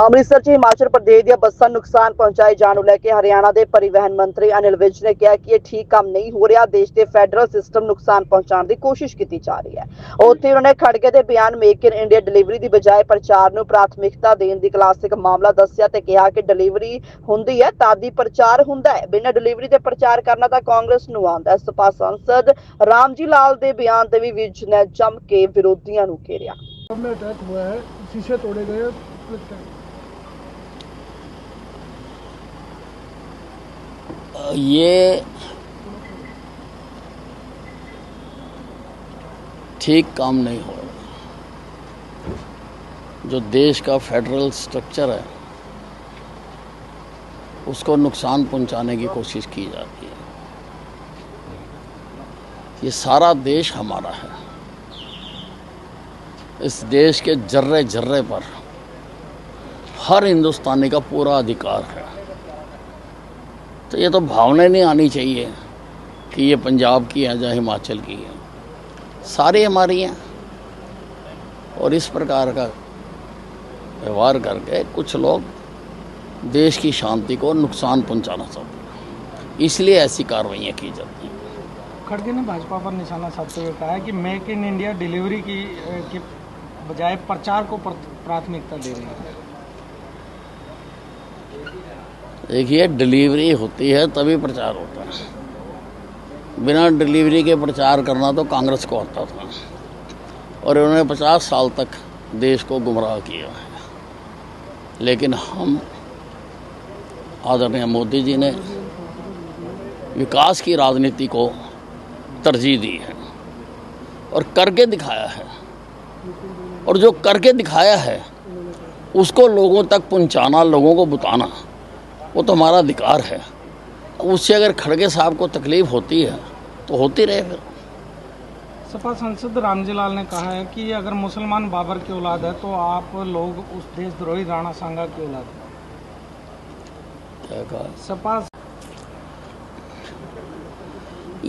ਅੰਮ੍ਰਿਤਸਰ 'ਚ ਹਿਮਾਚਲ ਪ੍ਰਦੇਸ਼ ਦੀਆਂ ਬੱਸਾਂ ਨੂੰ ਨੁਕਸਾਨ ਪਹੁੰਚਾਏ ਜਾਣ ਨੂੰ ਲੈ ਕੇ ਹਰਿਆਣਾ ਦੇ ਪਰਿਵਹਨ ਮੰਤਰੀ ਅਨਿਲ ਵਿਜ ਨੇ ਕਿਹਾ ਕਿ ਇਹ ਠੀਕ ਕੰਮ ਨਹੀਂ ਹੋ ਰਿਹਾ। ਦੇਸ਼ ਦੇ ਫੈਡਰਲ ਸਿਸਟਮ ਨੁਕਸਾਨ ਪਹੁੰਚਾਉਣ ਦੀ ਕੋਸ਼ਿਸ਼ ਕੀਤੀ ਜਾ ਰਹੀ ਹੈ। ਉੱਥੇ ਉਹਨਾਂ ਨੇ ਖੜਗੇ ਦੇ ਬਿਆਨ ਮੇਕ ਇਨ ਇੰਡੀਆ ਡਿਲੀਵਰੀ ਦੀ ਬਜਾਏ ਪ੍ਰਚਾਰ ਨੂੰ ਪ੍ਰਾਥਮਿਕਤਾ ਦੇਣ ਦੀ ਕਲਾਸਿਕ ਮਾਮਲਾ ਦੱਸਿਆ ਤੇ ਕਿਹਾ ਕਿ ਡਿਲੀਵਰੀ ਹੁੰਦੀ ਹੈ ਤਦ ਹੀ ਪ੍ਰਚਾਰ ਹੁੰਦਾ ਹੈ। ਬਿਨਾਂ ਡਿਲੀਵਰੀ ਦੇ ਪ੍ਰਚਾਰ ਕਰਨਾ ਤਾਂ ਕਾਂਗਰਸ ਨੂੰ ਆਉਂਦਾ ਹੈ। ਸਪਾ सांसद रामजी लाल ਦੇ ਬਿਆਨ ਤੇ ਵੀ ਵਿਜ ਨੇ ਜੰਮ ਕੇ ਵਿਰੋਧੀਆਂ ਨੂੰ ਘੇਰਿਆ। में अटैक हुआ है, शीशे तोड़े गए। ये ठीक काम नहीं हो रहा। जो देश का फेडरल स्ट्रक्चर है उसको नुकसान पहुंचाने की कोशिश की जाती है। ये सारा देश हमारा है। इस देश के जर्रे जर्रे पर हर हिंदुस्तानी का पूरा अधिकार है। तो ये तो भावना नहीं आनी चाहिए कि ये पंजाब की है या हिमाचल की है, सारी हमारी हैं। और इस प्रकार का व्यवहार करके कुछ लोग देश की शांति को नुकसान पहुंचाना चाहते हैं, इसलिए ऐसी कार्रवाइयाँ की जाती हैं। खड़गे ने भाजपा पर निशाना साधते हुए कहा है कि मेक इन इंडिया डिलीवरी की बजाय प्रचार को प्राथमिकता दे रही है। देखिए, डिलीवरी होती है तभी प्रचार होता है। बिना डिलीवरी के प्रचार करना तो कांग्रेस को आता था और उन्होंने 50 साल तक देश को गुमराह किया है। लेकिन हम आदरणीय मोदी जी ने विकास की राजनीति को तरजीह दी है और करके दिखाया है। और जो करके दिखाया है उसको लोगों तक पहुंचाना, लोगों को बताना, वो तो हमारा अधिकार है। उससे अगर खड़गे साहब को तकलीफ होती है तो होती रहे। फिर सपा सांसद रामजी लाल ने कहा है कि अगर मुसलमान बाबर की औलाद है तो आप लोग उस देशद्रोही राणा सांगा की औलाद है। क्या कहा? सपा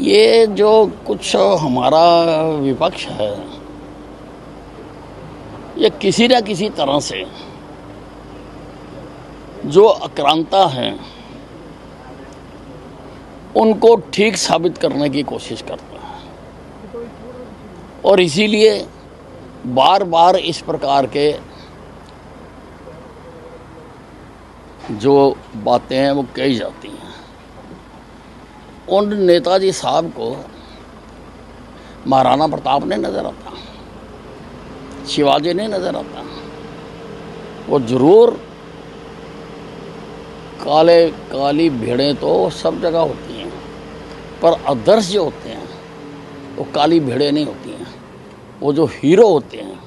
ये जो कुछ हमारा विपक्ष है ये किसी न किसी तरह से जो आक्रांता हैं उनको ठीक साबित करने की कोशिश करता है और इसीलिए बार बार इस प्रकार के जो बातें हैं वो कही जाती हैं। उन नेताजी साहब को महाराणा प्रताप नहीं नज़र आता, शिवाजी नहीं नज़र आता। वो जरूर काली भेड़ें तो सब जगह होती हैं, पर आदर्श जो होते हैं वो काली भेड़ें नहीं होती हैं। वो जो हीरो होते हैं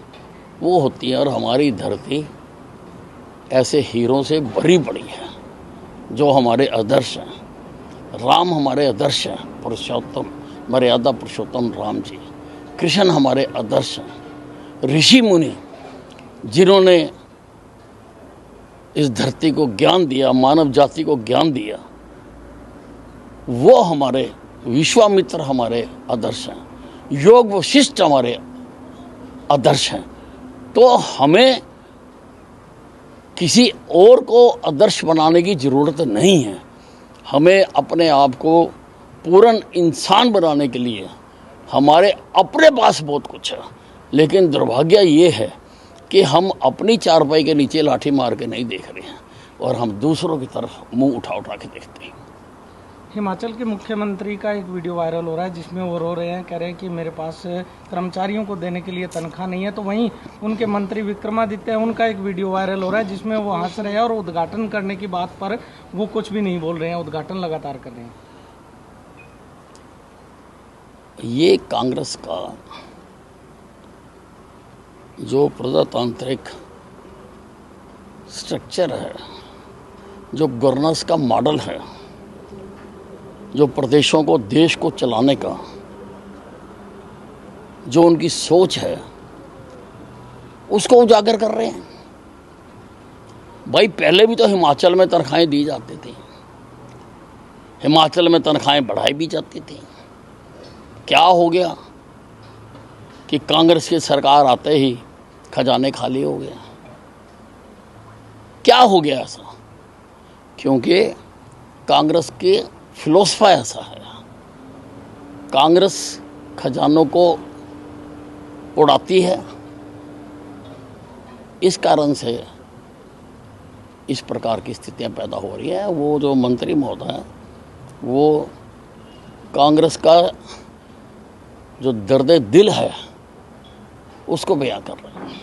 वो होती हैं। और हमारी धरती ऐसे हीरों से भरी पड़ी है जो हमारे आदर्श हैं। राम हमारे आदर्श हैं, पुरुषोत्तम मर्यादा पुरुषोत्तम राम जी। कृष्ण हमारे आदर्श हैं। ऋषि मुनि जिन्होंने इस धरती को ज्ञान दिया, मानव जाति को ज्ञान दिया, वो हमारे विश्वामित्र हमारे आदर्श हैं। योग वशिष्ठ हमारे आदर्श हैं। तो हमें किसी और को आदर्श बनाने की ज़रूरत नहीं है। हमें अपने आप को पूर्ण इंसान बनाने के लिए हमारे अपने पास बहुत कुछ है। लेकिन दुर्भाग्य ये है कि हम अपनी चारपाई के नीचे लाठी मार के नहीं देख रहे हैं और हम दूसरों की तरफ मुंह उठा उठा के देखते हैं। हिमाचल के मुख्यमंत्री का एक वीडियो वायरल हो रहा है जिसमें वो रो रहे हैं, कह रहे हैं कि मेरे पास कर्मचारियों को देने के लिए तनख्वाह नहीं है। तो वहीं उनके मंत्री विक्रमादित्य हैं, उनका एक वीडियो वायरल हो रहा है जिसमें वो हंस रहे हैं और उद्घाटन करने की बात पर वो कुछ भी नहीं बोल रहे हैं, उद्घाटन लगातार कर रहे हैं। ये कांग्रेस का जो प्रजातांत्रिक स्ट्रक्चर है, जो गवर्नेंस का मॉडल है, जो प्रदेशों को, देश को चलाने का जो उनकी सोच है, उसको उजागर कर रहे हैं। भाई पहले भी तो हिमाचल में तनख्वाहें दी जाती थी, हिमाचल में तनख्वाहें बढ़ाई भी जाती थी। क्या हो गया कि कांग्रेस की सरकार आते ही खजाने खाली हो गए। क्या हो गया ऐसा? क्योंकि कांग्रेस की फिलोसफा ऐसा है, कांग्रेस खजानों को उड़ाती है। इस कारण से इस प्रकार की स्थितियां पैदा हो रही हैं। वो जो मंत्री महोदय हैं वो कांग्रेस का जो दर्द दिल है उसको बयां कर रहे हैं।